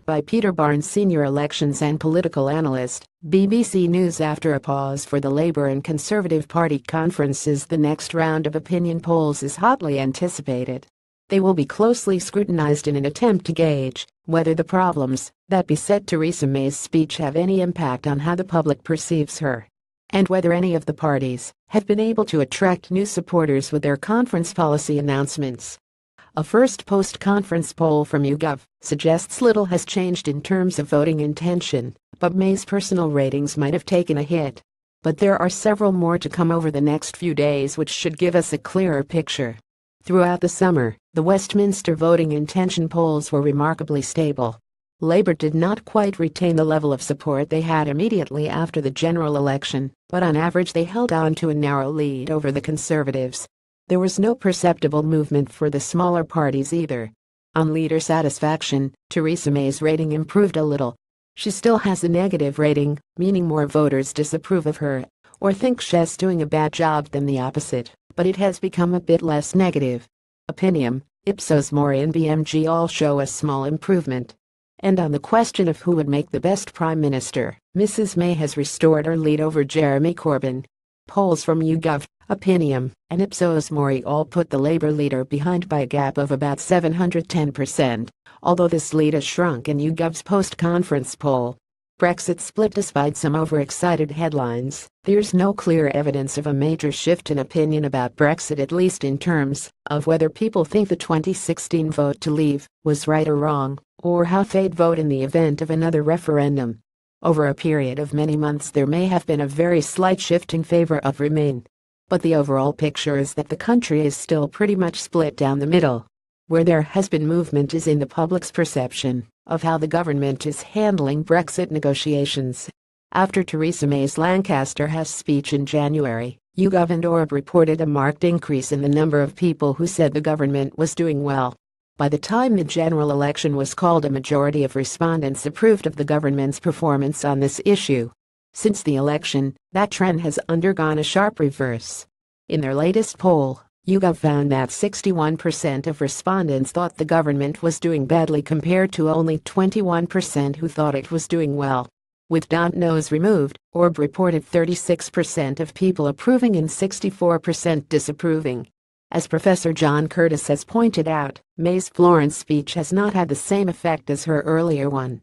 by Peter Barnes, senior elections and political analyst, BBC News. After a pause for the Labour and Conservative Party conferences, the next round of opinion polls is hotly anticipated. They will be closely scrutinised in an attempt to gauge whether the problems that beset Theresa May's speech have any impact on how the public perceives her, and whether any of the parties have been able to attract new supporters with their conference policy announcements. A first post-conference poll from YouGov suggests little has changed in terms of voting intention, but May's personal ratings might have taken a hit. But there are several more to come over the next few days which should give us a clearer picture. Throughout the summer, the Westminster voting intention polls were remarkably stable. Labour did not quite retain the level of support they had immediately after the general election, but on average they held on to a narrow lead over the Conservatives. There was no perceptible movement for the smaller parties either. On leader satisfaction, Theresa May's rating improved a little. She still has a negative rating, meaning more voters disapprove of her or think she's doing a bad job than the opposite, but it has become a bit less negative. Opinium, Ipsos Mori and BMG all show a small improvement. And on the question of who would make the best Prime Minister, Mrs May has restored her lead over Jeremy Corbyn. Polls from YouGov, Opinium, and Ipsos Mori all put the Labour leader behind by a gap of about 710%, although this lead has shrunk in YouGov's post-conference poll. Brexit split. Despite some overexcited headlines, there's no clear evidence of a major shift in opinion about Brexit, at least in terms of whether people think the 2016 vote to leave was right or wrong, or how they'd vote in the event of another referendum. Over a period of many months there may have been a very slight shift in favor of Remain. But the overall picture is that the country is still pretty much split down the middle. Where there has been movement is in the public's perception of how the government is handling Brexit negotiations. After Theresa May's Lancaster House speech in January, YouGov and Orb reported a marked increase in the number of people who said the government was doing well. By the time the general election was called, a majority of respondents approved of the government's performance on this issue. Since the election, that trend has undergone a sharp reverse. In their latest poll, YouGov found that 61% of respondents thought the government was doing badly compared to only 21% who thought it was doing well. With "don't knows" removed, Orb reported 36% of people approving and 64% disapproving. As Professor John Curtis has pointed out, May's Florence speech has not had the same effect as her earlier one.